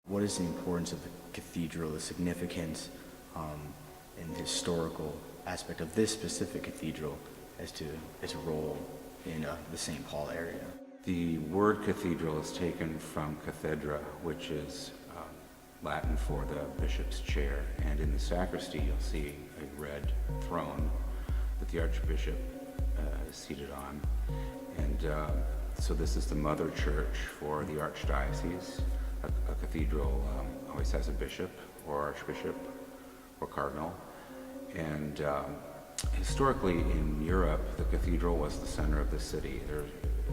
What is the importance of the cathedral, the significance and the historical aspect of this specific cathedral as to its role in the St. Paul area? The word cathedral is taken from cathedra, which is Latin for the bishop's chair. And in the sacristy, you'll see a red throne that the archbishop is seated on. And so this is the mother church for the archdiocese. A cathedral always has a bishop or archbishop or cardinal. And historically in Europe, the cathedral was the center of the city.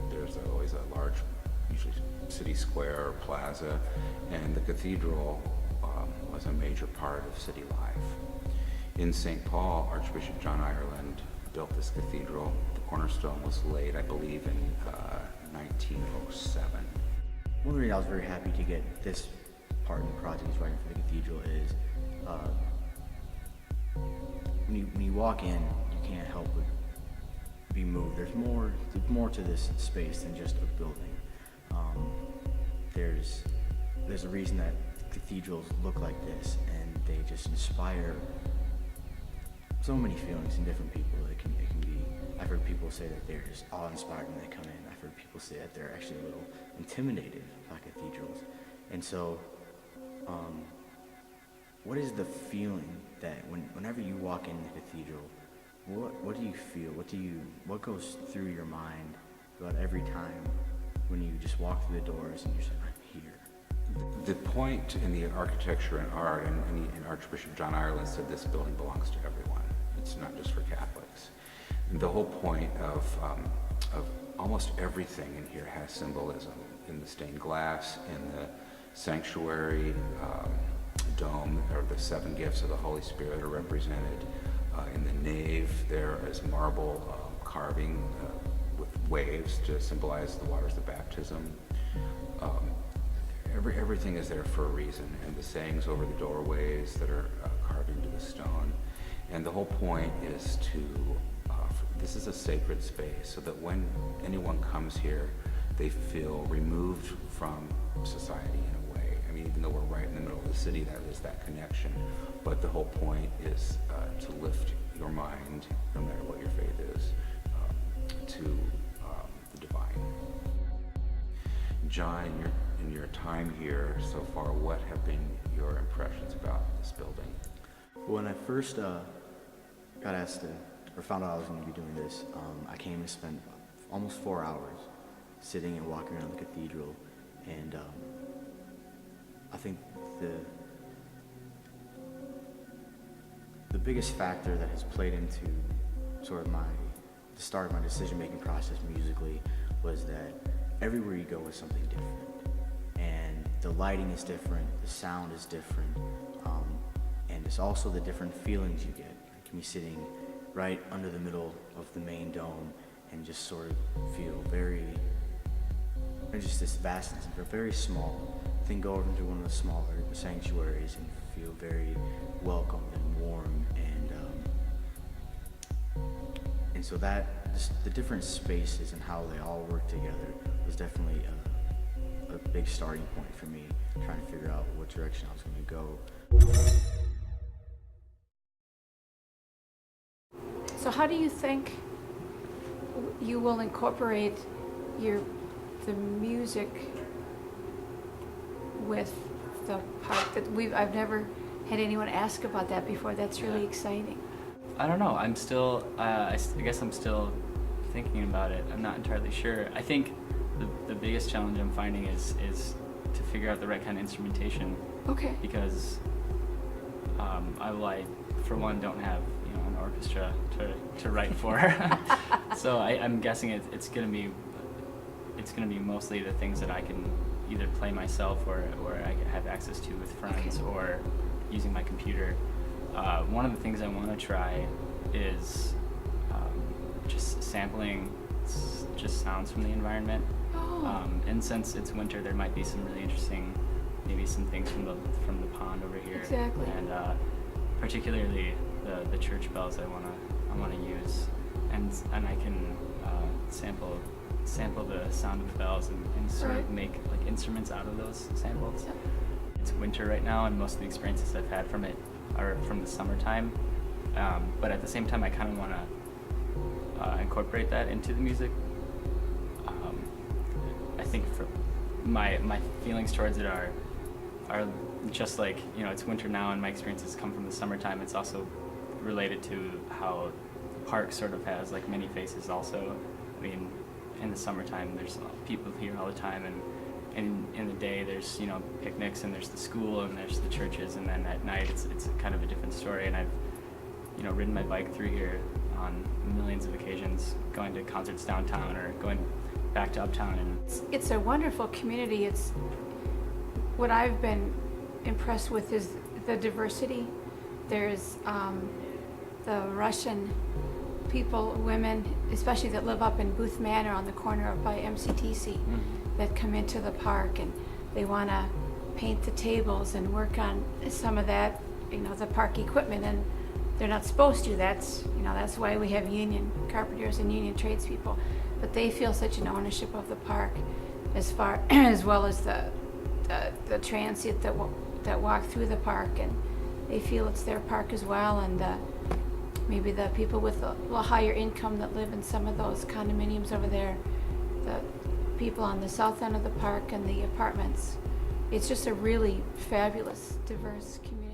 There's always a large, usually city square or plaza, and the cathedral was a major part of city life. In St. Paul, Archbishop John Ireland built this cathedral. The cornerstone was laid, I believe, in 1907. One reason I was very happy to get this part in the project he's writing for the cathedral is when you walk in, you can't help but be moved. There's more to this space than just a building. There's a reason that cathedrals look like this, and they just inspire so many feelings in different people. It can be. I've heard people say that they're just awe-inspired when they come in. I've heard people say that they're actually a little intimidated by cathedrals. And so, what is the feeling that whenever you walk in the cathedral, what do you feel? What goes through your mind about every time when you just walk through the doors and you're just like, I'm here? The point in the architecture and art, and Archbishop John Ireland said this building belongs to everyone. It's not just for Catholics. And the whole point of almost everything in here has symbolism. In the stained glass, in the sanctuary dome, or the 7 gifts of the Holy Spirit are represented. In the nave, there is marble carving with waves to symbolize the waters of baptism. Everything is there for a reason, and the sayings over the doorways that are carved into the stone. And the whole point is this is a sacred space, so that when anyone comes here, they feel removed from society in a way. I mean, even though we're right in the middle of the city, there is that connection. But the whole point is to lift your mind, no matter what your faith is, to the divine. John, in your time here so far, what have been your impressions about this building? When I first got asked or found out I was going to be doing this, I came and spent almost 4 hours sitting and walking around the cathedral, and I think the biggest factor that has played into sort of the start of my decision-making process musically was that everywhere you go is something different, and the lighting is different, the sound is different, and it's also the different feelings you get. You can be sitting right under the middle of the main dome and just sort of feel just this vastness, and feel very small. Then go over into one of the smaller sanctuaries and feel very welcomed and warm, and so that the different spaces and how they all work together was definitely a big starting point for me, trying to figure out what direction I was going to go. So how do you think you will incorporate the music with the part that I've never had anyone ask about that before. That's really exciting. I don't know. I'm still, I guess I'm still thinking about it. I'm not entirely sure. I think the biggest challenge I'm finding is to figure out the right kind of instrumentation. Okay. Because I, for one, don't have an orchestra to write for. So I'm guessing it's gonna be mostly the things that I can either play myself or I have access to with friends, okay, or using my computer. One of the things I want to try is just sampling just sounds from the environment. Oh. And since it's winter, there might be some really interesting, maybe some things from the pond over here. Exactly. And particularly the church bells I wanna use, and I can sample sample the sound of the bells and sort Right. of make like instruments out of those samples. Yep. It's winter right now, and most of the experiences I've had from it are from the summertime. But at the same time, I kind of want to incorporate that into the music. I think for my feelings towards it are just like, you know, it's winter now and my experiences come from the summertime. It's also related to how the park sort of has like many faces also. I mean, in the summertime there's people here all the time, and in the day there's, you know, picnics and there's the school and there's the churches, and then at night it's kind of a different story. And I've, you know, ridden my bike through here on millions of occasions, going to concerts downtown or going back to uptown. And It's a wonderful community. It's what I've been impressed with is the diversity. There's the Russian people, women, especially that live up in Booth Manor on the corner of by MCTC, that come into the park and they want to paint the tables and work on some of that, you know, the park equipment, and they're not supposed to. That's, you know, that's why we have union carpenters and union tradespeople. But they feel such an ownership of the park, as far as well as the transient that walk through the park, and they feel it's their park as well. And maybe the people with a little higher income that live in some of those condominiums over there, the people on the south end of the park and the apartments. It's just a really fabulous, diverse community.